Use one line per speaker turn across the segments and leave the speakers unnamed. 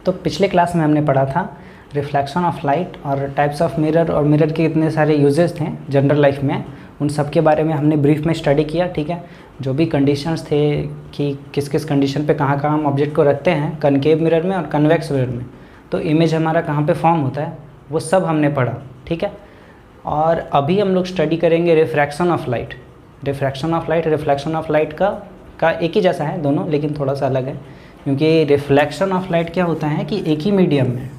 तो पिछले क्लास में हमने पढ़ा था रिफ्लेक्शन ऑफ लाइट और टाइप्स ऑफ मिरर और मिरर के इतने सारे यूजेस थे जनरल लाइफ में, उन सब के बारे में हमने ब्रीफ में स्टडी किया। ठीक है, जो भी कंडीशंस थे कि किस किस कंडीशन पे कहाँ कहाँ हम ऑब्जेक्ट को रखते हैं, कनकेव मिरर में और कन्वेक्स मिरर में, तो इमेज हमारा कहाँ पे फॉर्म होता है, वो सब हमने पढ़ा। ठीक है, और अभी हम लोग स्टडी करेंगे refraction of light. Refraction of light, reflection of light का एक ही जैसा है दोनों, लेकिन थोड़ा सा अलग है, क्योंकि रिफ्लेक्शन ऑफ लाइट क्या होता है कि एक ही मीडियम में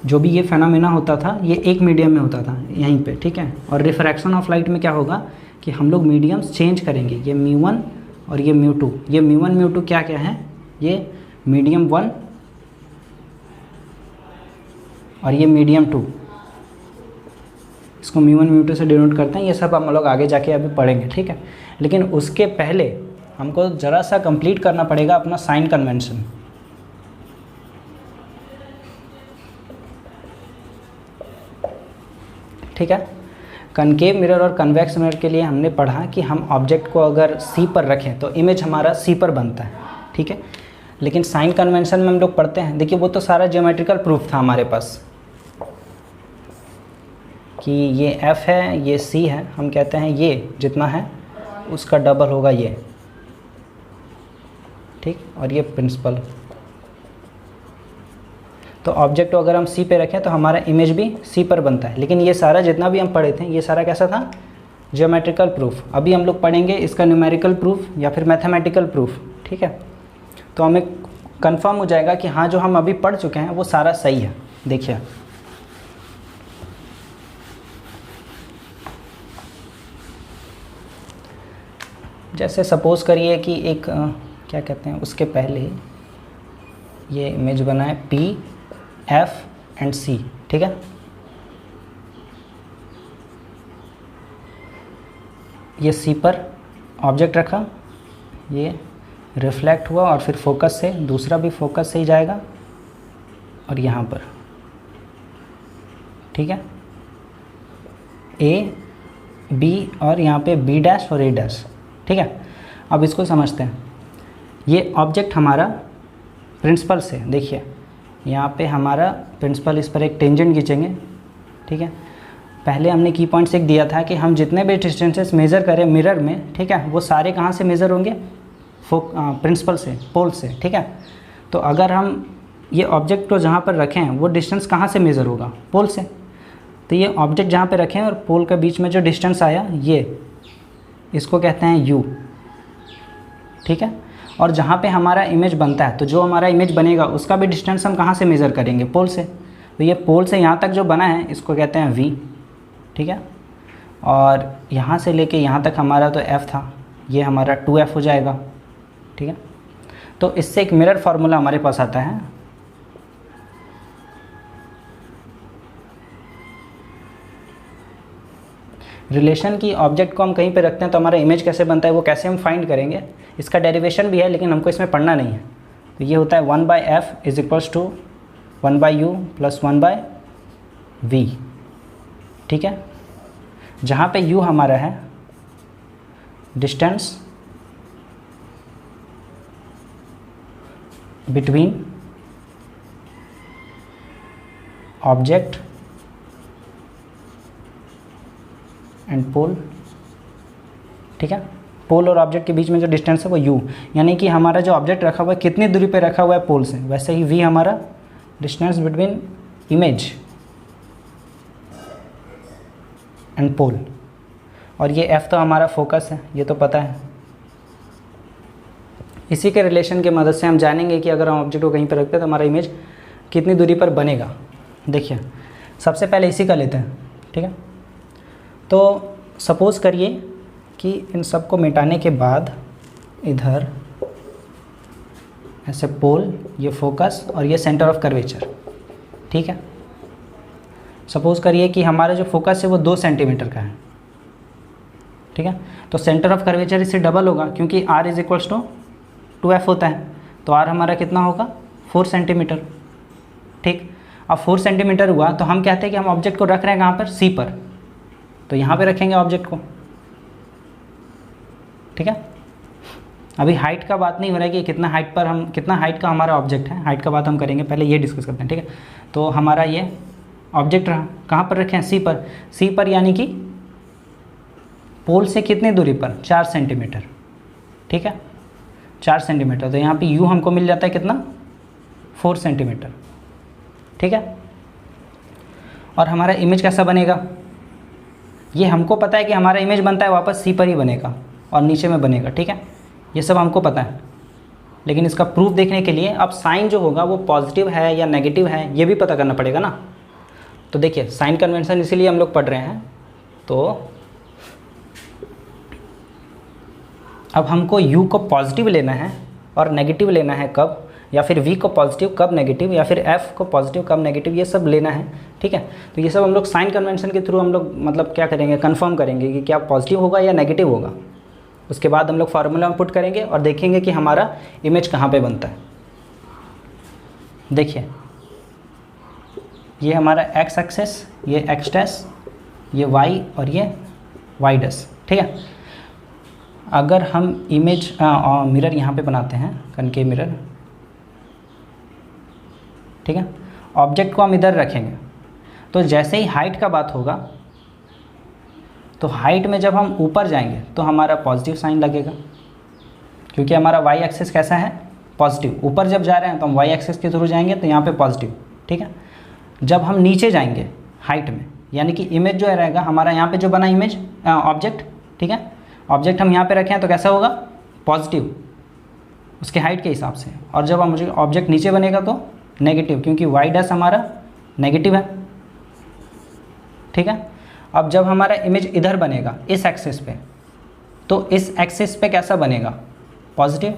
जो भी ये फेनोमेना होता था ये एक मीडियम में होता था यहीं पे। ठीक है, और रिफ्रैक्शन ऑफ लाइट में क्या होगा कि हम लोग मीडियम्स चेंज करेंगे, ये μ1 और ये μ2। ये μ1 μ2 क्या क्या है, ये मीडियम 1 और ये मीडियम 2, इसको μ1 μ2 से डिनोट करते हैं। ये सब हम लोग आगे जाके अभी पढ़ेंगे। ठीक है, लेकिन उसके पहले हमको ज़रा सा कंप्लीट करना पड़ेगा अपना साइन कन्वेंशन। ठीक है, कनकेव मिरर और कन्वेक्स मिरर के लिए हमने पढ़ा कि हम ऑब्जेक्ट को अगर सी पर रखें तो इमेज हमारा सी पर बनता है। ठीक है, लेकिन साइन कन्वेंशन में हम लोग पढ़ते हैं, देखिए वो तो सारा ज्योमेट्रिकल प्रूफ था हमारे पास कि ये f है, ये c है, हम कहते हैं ये जितना है उसका डबल होगा ये। ठीक, और ये प्रिंसिपल। तो ऑब्जेक्ट को अगर हम c पे रखें तो हमारा इमेज भी c पर बनता है। लेकिन ये सारा जितना भी हम पढ़े थे ये सारा कैसा था, ज्योमेट्रिकल प्रूफ। अभी हम लोग पढ़ेंगे इसका न्यूमेरिकल प्रूफ या फिर मैथमेटिकल प्रूफ। ठीक है, तो हमें कंफर्म हो जाएगा कि हाँ जो हम अभी पढ़ चुके हैं वो सारा सही है। देखिए जैसे सपोज़ करिए कि एक क्या कहते हैं, उसके पहले ये इमेज बना है P, F एंड C। ठीक है, ये C पर ऑब्जेक्ट रखा, ये रिफ्लेक्ट हुआ और फिर फोकस से, दूसरा भी फोकस से ही जाएगा और यहाँ पर। ठीक है, A, B और यहाँ पे B डैश और A डैश। ठीक है, अब इसको समझते हैं। ये ऑब्जेक्ट हमारा प्रिंसिपल से, देखिए यहाँ पे हमारा प्रिंसिपल, इस पर एक टेंजेंट खींचेंगे। ठीक है, पहले हमने की पॉइंट्स एक दिया था कि हम जितने भी डिस्टेंसेस मेज़र करें मिरर में, ठीक है, वो सारे कहाँ से मेज़र होंगे, प्रिंसिपल से, पोल से। ठीक है, तो अगर हम ये ऑब्जेक्ट को जहाँ पर रखें वो डिस्टेंस कहाँ से मेज़र होगा, पोल से। तो ये ऑब्जेक्ट जहाँ पर रखें और पोल के बीच में जो डिस्टेंस आया ये, इसको कहते हैं u। ठीक है, और जहाँ पे हमारा इमेज बनता है, तो जो हमारा इमेज बनेगा उसका भी डिस्टेंस हम कहाँ से मेज़र करेंगे, पोल से। तो ये पोल से यहाँ तक जो बना है इसको कहते हैं v। ठीक है, और यहाँ से लेके यहाँ तक हमारा तो f था, ये हमारा 2f हो जाएगा। ठीक है, तो इससे एक मिरर फार्मूला हमारे पास आता है। रिलेशन की ऑब्जेक्ट को हम कहीं पे रखते हैं तो हमारा इमेज कैसे बनता है, वो कैसे हम फाइंड करेंगे, इसका डेरिवेशन भी है लेकिन हमको इसमें पढ़ना नहीं है। तो ये होता है 1/f is equals to 1/u plus 1/v। ठीक है, जहाँ पे u हमारा है distance between object and pole. ठीक है, पोल और ऑब्जेक्ट के बीच में जो डिस्टेंस है वो u, यानी कि हमारा जो ऑब्जेक्ट रखा हुआ है कितनी दूरी पे रखा हुआ है पोल से, वैसे ही v हमारा distance between image and pole. और ये f तो हमारा फोकस है, ये तो पता है। इसी के रिलेशन की मदद से हम जानेंगे कि अगर हम ऑब्जेक्ट को कहीं पर रखते हैं तो हमारा इमेज कितनी दूरी पर बनेगा। देखिए सबसे पहले इसी का लेते हैं। ठीक है, तो सपोज़ करिए कि इन सब को मिटाने के बाद इधर ऐसे पोल, ये फोकस और ये सेंटर ऑफ कर्वेचर। ठीक है, सपोज़ करिए कि हमारा जो फोकस है वो 2 सेंटीमीटर का है। ठीक है, तो सेंटर ऑफ कर्वेचर इससे डबल होगा क्योंकि r is equals to 2f होता है, तो r हमारा कितना होगा 4 सेंटीमीटर। ठीक, अब 4 सेंटीमीटर हुआ तो हम कहते हैं कि हम ऑब्जेक्ट को रख रहे हैं कहाँ पर, c पर, तो यहाँ पे रखेंगे ऑब्जेक्ट को। ठीक है, अभी हाइट का बात नहीं हो रहा है कि कितना हाइट का हमारा ऑब्जेक्ट है, हाइट का बात हम करेंगे, पहले ये डिस्कस करते हैं, ठीक है। तो हमारा ये ऑब्जेक्ट रहा, कहाँ पर रखे हैं, सी पर यानी कि पोल से कितनी दूरी पर, 4 सेंटीमीटर, ठीक है, 4 सेंटीमीटर। तो यहाँ पे यू हमको मिल जाता है कितना, 4 सेंटीमीटर, ठीक है। और हमारा इमेज कैसा बनेगा, ये हमको पता है कि हमारा इमेज बनता है वापस सी पर ही बनेगा और नीचे में बनेगा, ठीक है, ये सब हमको पता है। लेकिन इसका प्रूफ देखने के लिए अब साइन जो होगा वो पॉजिटिव है या नेगेटिव है ये भी पता करना पड़ेगा ना। तो देखिए साइन कन्वेंशन इसीलिए हम लोग पढ़ रहे हैं। तो अब हमको u को पॉजिटिव लेना है और नेगेटिव लेना है कब, या फिर v को पॉजिटिव कब नेगेटिव, या फिर f को पॉजिटिव कब नेगेटिव, ये सब लेना है, ठीक है। तो ये सब हम लोग साइन कन्वेंशन के थ्रू हम लोग मतलब क्या करेंगे, कंफर्म करेंगे कि क्या पॉजिटिव होगा या नेगेटिव होगा। उसके बाद हम लोग फार्मूला में पुट करेंगे और देखेंगे कि हमारा इमेज कहाँ पे बनता है। देखिए ये हमारा x एक्सेस, ये x डैश, ये y और ये y डैश, ठीक है। अगर हम इमेज मिरर यहाँ पे बनाते हैं, कनकेव मिरर, ठीक है, ऑब्जेक्ट को हम इधर रखेंगे। तो जैसे ही हाइट का बात होगा तो हाइट में जब हम ऊपर जाएंगे तो हमारा पॉजिटिव साइन लगेगा, क्योंकि हमारा y एक्सिस कैसा है, पॉजिटिव। ऊपर जब जा रहे हैं तो हम y एक्सिस के थ्रू जाएंगे तो यहाँ पे पॉजिटिव, ठीक है। जब हम नीचे जाएंगे हाइट में, यानी कि इमेज जो रहेगा हमारा यहाँ पे जो बना इमेज ऑब्जेक्ट, ठीक है, ऑब्जेक्ट हम यहाँ पे रखें तो कैसा होगा, पॉजिटिव उसके हाइट के हिसाब से। और जब हम ऑब्जेक्ट नीचे बनेगा तो नेगेटिव, क्योंकि y डैश हमारा नेगेटिव है, ठीक है। अब जब हमारा इमेज इधर बनेगा इस एक्सिस पे, तो इस एक्सिस पे कैसा बनेगा, पॉजिटिव,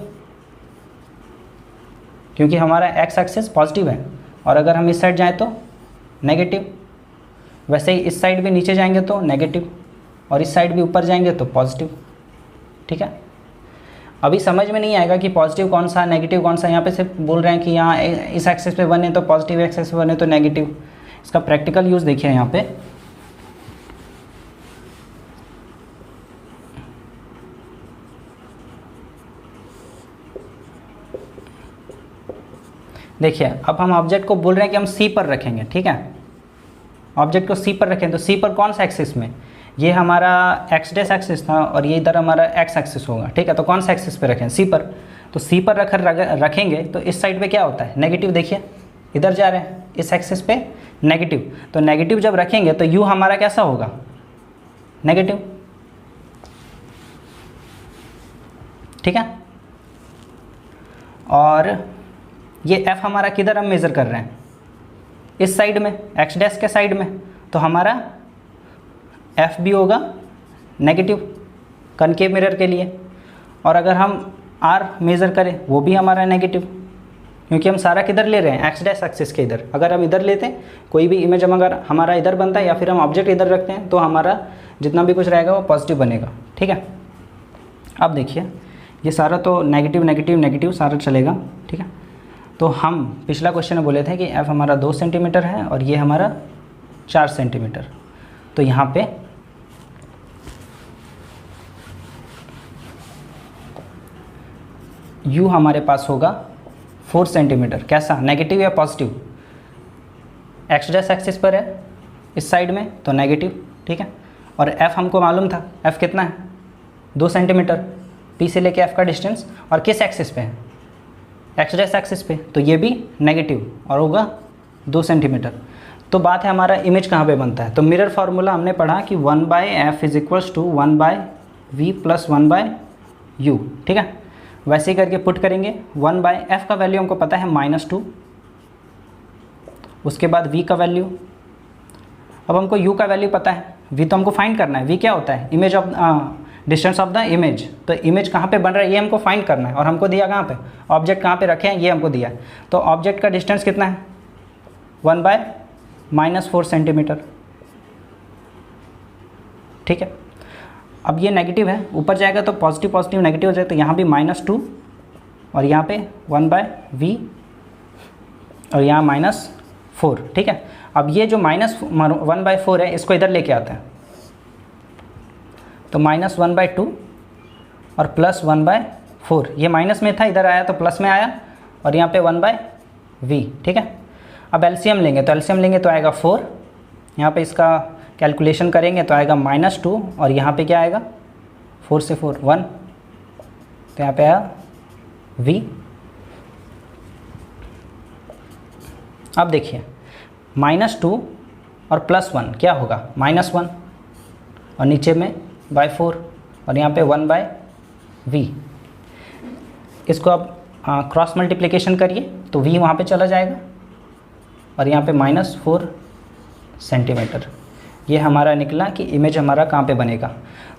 क्योंकि हमारा x एक्सिस पॉजिटिव है। और अगर हम इस साइड जाएं तो नेगेटिव, वैसे ही इस साइड भी नीचे जाएंगे तो नेगेटिव, और इस साइड भी ऊपर जाएंगे तो पॉजिटिव, ठीक है। अभी समझ में नहीं आएगा कि पॉजिटिव कौन सा नेगेटिव कौन सा, यहाँ पे सिर्फ बोल रहे हैं कि यहाँ इस एक्सिस पे बने तो पॉजिटिव, एक्सिस पे बने तो नेगेटिव। इसका प्रैक्टिकल यूज़ देखिए यहाँ पे। देखिए अब हम ऑब्जेक्ट को बोल रहे हैं कि हम सी पर रखेंगे, ठीक है, ऑब्जेक्ट को सी पर रखें। तो सी पर कौन सा एक्सिस में, ये हमारा एक्स डैश एक्सिस था और ये इधर हमारा एक्स एक्सिस होगा, ठीक है। तो कौन सा एक्सिस पे रखें, सी पर। तो सी पर रखेंगे तो इस साइड पे क्या होता है, नेगेटिव। देखिए इधर जा रहे हैं इस एक्सिस पे नेगेटिव, तो नेगेटिव जब रखेंगे तो यू हमारा कैसा होगा, नेगेटिव, ठीक है। और ये एफ हमारा किधर हम मेज़र कर रहे हैं, इस साइड में, एक्स डैश के साइड में, तो हमारा एफ भी होगा नेगेटिव कनकेव मिरर के लिए। और अगर हम आर मेज़र करें वो भी हमारा नेगेटिव, क्योंकि हम सारा किधर ले रहे हैं, एक्स डैश एक्सिस के इधर। अगर हम इधर लेते हैं कोई भी इमेज, हम अगर हमारा इधर बनता है या फिर हम ऑब्जेक्ट इधर रखते हैं तो हमारा जितना भी कुछ रहेगा वो पॉजिटिव बनेगा, ठीक है। अब देखिए ये सारा तो नेगेटिव नेगेटिव नेगेटिव सारा चलेगा, ठीक है। तो हम पिछला क्वेश्चन में बोले थे कि एफ हमारा 2 सेंटीमीटर है और ये हमारा 4 सेंटीमीटर। तो यहाँ पे u हमारे पास होगा 4 सेंटीमीटर, कैसा, नेगेटिव या पॉजिटिव, एक्स डैश एक्सिस पर है इस साइड में तो नेगेटिव, ठीक है। और f हमको मालूम था, f कितना है, 2 सेंटीमीटर, p से लेके f का डिस्टेंस, और किस एक्सिस पे है, एक्स डैश एक्सिस पे, तो ये भी नेगेटिव और होगा 2 सेंटीमीटर। तो बात है हमारा इमेज कहाँ पे बनता है। तो मिरर फार्मूला हमने पढ़ा कि 1/f is equals to 1/v plus 1/u, ठीक है। वैसे ही करके पुट करेंगे, 1/f का वैल्यू हमको पता है -2, उसके बाद v का वैल्यू, अब हमको u का वैल्यू पता है, v तो हमको फाइंड करना है। v क्या होता है, image of distance of the image. तो इमेज कहाँ पे बन रहा है ये हमको फाइंड करना है, और हमको दिया कहाँ पे, ऑब्जेक्ट कहाँ पे रखे हैं ये हमको दिया है। तो ऑब्जेक्ट का डिस्टेंस कितना है, 1/-4 सेंटीमीटर, ठीक है। अब ये नेगेटिव है, ऊपर जाएगा तो पॉजिटिव पॉजिटिव नेगेटिव हो जाएगा, तो यहाँ भी -2 और यहाँ पे 1/v और यहाँ -4, ठीक है। अब ये जो -1/4 है इसको इधर लेके आता है, तो -1/2 और +1/4 4, ये माइनस में था, इधर आया तो प्लस में आया, और यहाँ पे 1/v, ठीक है। अब एलसीएम लेंगे तो आएगा 4, यहाँ पे इसका कैलकुलेशन करेंगे तो आएगा -2, और यहाँ पे क्या आएगा 4 से 4 1, तो यहाँ पे आया v। अब देखिए -2 और +1 क्या होगा -1, और नीचे में /4, और यहाँ पे 1/v। इसको आप क्रॉस मल्टीप्लिकेशन करिए तो v वहाँ पे चला जाएगा, और यहाँ पे -4 सेंटीमीटर। ये हमारा निकला कि इमेज हमारा कहाँ पे बनेगा।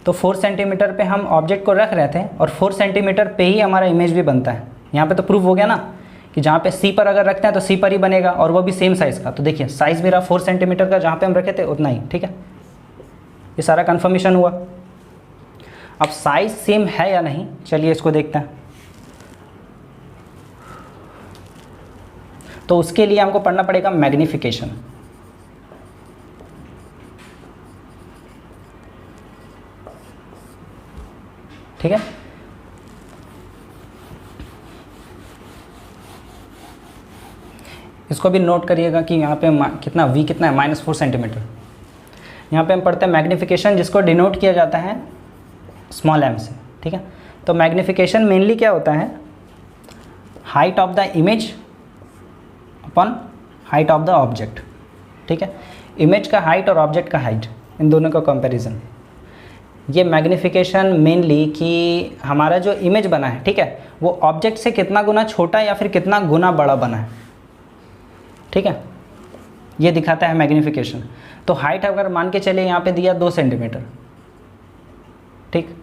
तो 4 सेंटीमीटर पे हम ऑब्जेक्ट को रख रहे थे, और 4 सेंटीमीटर पे ही हमारा इमेज भी बनता है। यहाँ पे तो प्रूफ हो गया ना कि जहाँ पे C पर अगर रखते हैं तो C पर ही बनेगा, और वो भी सेम साइज़ का। तो देखिए साइज़ मेरा 4 सेंटीमीटर का जहाँ पे हम रखे थे उतना ही, ठीक है। ये सारा कन्फर्मेशन हुआ। अब साइज़ सेम है या नहीं, चलिए इसको देखते हैं। तो उसके लिए हमको पढ़ना पड़ेगा मैग्नीफिकेशन। ठीक है, इसको भी नोट करिएगा कि यहाँ पे कितना v कितना है, -4 सेंटीमीटर। यहाँ पे हम पढ़ते हैं मैग्नीफिकेशन, जिसको डिनोट किया जाता है स्मॉल m से, ठीक है। तो मैग्नीफिकेशन मेनली क्या होता है, height of the image upon height of the object, ठीक है। इमेज का हाइट और ऑब्जेक्ट का हाइट, इन दोनों का कंपैरिजन। ये मैग्नीफिकेशन मेनली कि हमारा जो इमेज बना है, ठीक है, वो ऑब्जेक्ट से कितना गुना छोटा या फिर कितना गुना बड़ा बना है, ठीक है, ये दिखाता है मैग्नीफिकेशन। तो हाइट अगर मान के चले यहाँ पे दिया 2 सेंटीमीटर, ठीक,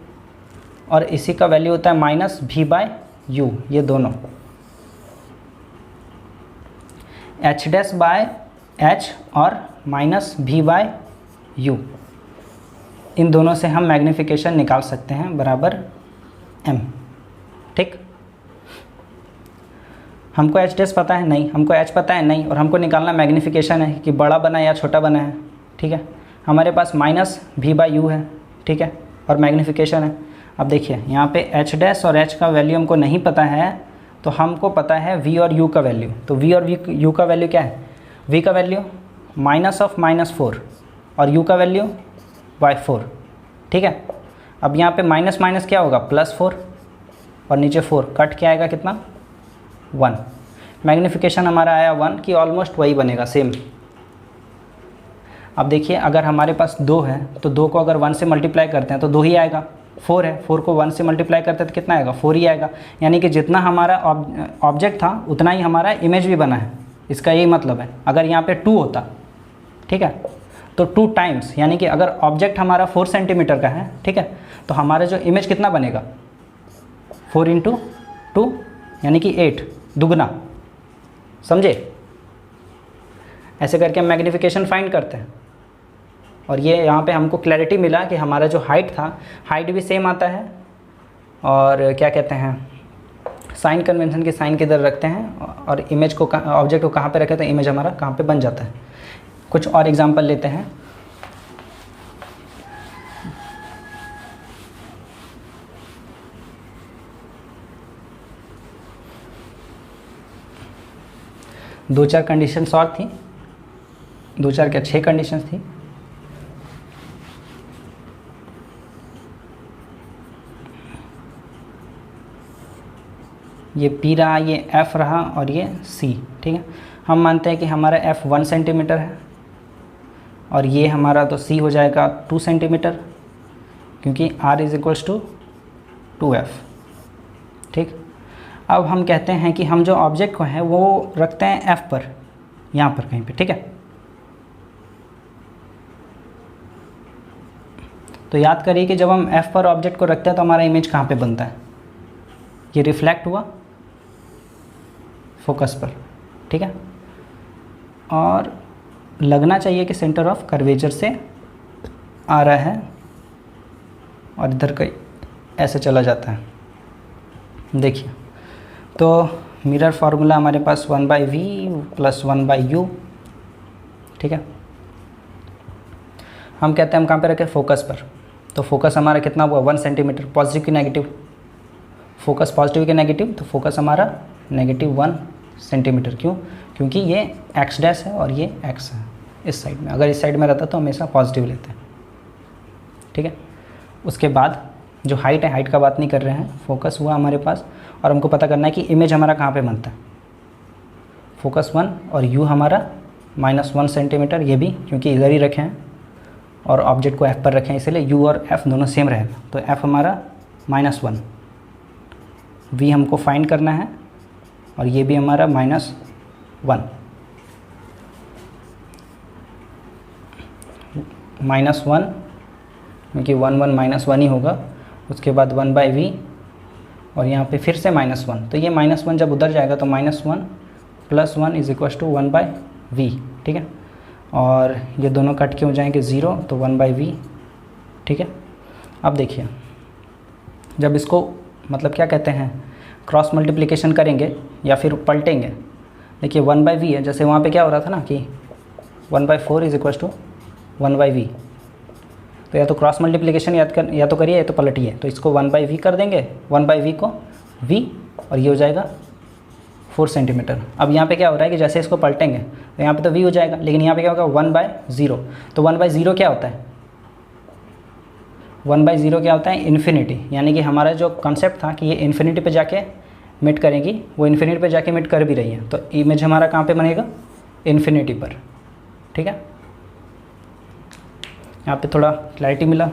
और इसी का वैल्यू होता है -v/u, ये दोनों h' और -v/u, इन दोनों से हम मैग्नीफिकेशन निकाल सकते हैं बराबर m, ठीक। हमको h' पता है नहीं, हमको h पता है नहीं, और हमको निकालना मैग्नीफिकेशन है कि बड़ा बना या छोटा बना है, ठीक है। हमारे पास -v/u है, ठीक है, और मैग्नीफिकेशन है। अब देखिए यहाँ पे h' और h का वैल्यू हमको नहीं पता है, तो हमको पता है v और u का वैल्यू। तो v और u का वैल्यू क्या है, v का वैल्यू -4 और u का वैल्यू /4, ठीक है। अब यहाँ पे माइनस माइनस क्या होगा, +4, और नीचे 4, कट क्या आएगा कितना 1। मैग्नीफिकेशन हमारा आया 1 कि ऑलमोस्ट वही बनेगा सेम। अब देखिए अगर हमारे पास 2 है तो 2 को अगर 1 से मल्टीप्लाई करते हैं तो 2 ही आएगा। 4 है, 4 को 1 से मल्टीप्लाई करते हैं तो कितना आएगा, 4 ही आएगा। यानी कि जितना हमारा ऑब्जेक्ट था उतना ही हमारा इमेज भी बना है। इसका यही मतलब है। अगर यहाँ पे 2 होता, ठीक है, तो 2 टाइम्स, यानी कि अगर ऑब्जेक्ट हमारा 4 सेंटीमीटर का है, ठीक है, तो हमारा जो इमेज कितना बनेगा 4 × 2 यानी कि 8, दुगना। समझे? ऐसे करके हम मैग्नीफिकेशन फाइंड करते हैं। और ये यहाँ पे हमको क्लैरिटी मिला कि हमारा जो हाइट था, हाइट भी सेम आता है, और क्या कहते हैं, साइन कन्वेंशन के साइन किधर रखते हैं और इमेज को, ऑब्जेक्ट को कहाँ पे रखे तो इमेज हमारा कहाँ पे बन जाता है। कुछ और एग्जांपल लेते हैं। दो चार कंडीशंस और थी, 2-4 क्या 6 कंडीशंस थी। ये P रहा, ये F रहा और ये C, ठीक है। हम मानते हैं कि हमारा F 1 सेंटीमीटर है और ये हमारा तो C हो जाएगा 2 सेंटीमीटर, क्योंकि R = 2F, ठीक। अब हम कहते हैं कि हम जो ऑब्जेक्ट को है वो रखते हैं F पर, यहाँ पर कहीं पे, ठीक है। तो याद करिए कि जब हम F पर ऑब्जेक्ट को रखते हैं तो हमारा इमेज कहाँ पे बनता है, ये रिफ्लेक्ट हुआ फोकस पर, ठीक है, और लगना चाहिए कि सेंटर ऑफ कर्वेचर से आ रहा है और इधर कहीं ऐसे चला जाता है। देखिए तो मिरर फार्मूला हमारे पास 1/v + 1/u, ठीक है। हम कहते हैं हम कहाँ पे रखें, फोकस पर। तो फोकस हमारा कितना हुआ 1 सेंटीमीटर, पॉजिटिव की नेगेटिव, फोकस पॉजिटिव के नेगेटिव, तो फोकस हमारा -1 सेंटीमीटर। क्यों? क्योंकि ये एक्स डैश है और ये एक्स है इस साइड में। अगर इस साइड में रहता तो हमेशा पॉजिटिव लेते हैं, ठीक है। उसके बाद जो हाइट है, हाइट का बात नहीं कर रहे हैं, फोकस हुआ हमारे पास, और हमको पता करना है कि इमेज हमारा कहाँ पे बनता है। फोकस 1 और यू हमारा -1 सेंटीमीटर, ये भी क्योंकि इधर ही रखे हैं और ऑब्जेक्ट को एफ पर रखें, इसलिए यू और एफ दोनों सेम रहेगा, तो एफ हमारा -1, वी हमको फाइंड करना है और ये भी हमारा -1, -1 क्योंकि 1 1 -1 ही होगा। उसके बाद 1/v और यहाँ पे फिर से -1, तो ये -1 जब उधर जाएगा तो -1 + 1 = 1/v, ठीक है। और ये दोनों कट के हो जाएंगे 0, तो 1/v, ठीक है। अब देखिए, जब इसको मतलब क्या कहते हैं, क्रॉस मल्टीप्लिकेशन करेंगे या फिर पलटेंगे, देखिए 1/v है, जैसे वहाँ पे क्या हो रहा था ना कि 1/4 = 1/v, तो या तो क्रॉस मल्टीप्लिकेशन या तो करिए या तो पलटिए, तो इसको 1/v कर देंगे, 1/v को v और ये हो जाएगा 4 सेंटीमीटर। अब यहाँ पे क्या हो रहा है कि जैसे इसको पलटेंगे तो यहाँ पे तो v हो जाएगा, लेकिन यहाँ पे क्या होगा 1/0, तो 1/0 क्या होता है, 1/0 क्या होता है, इन्फिनिटी। यानी कि हमारा जो कॉन्सेप्ट था कि ये इन्फिनिटी पे जाके मिट करेगी, वो इन्फिनिटी पे जाके मिट कर भी रही है, तो इमेज हमारा कहाँ पे बनेगा, इन्फिनिटी पर, ठीक है। यहाँ पे थोड़ा क्लैरिटी मिला।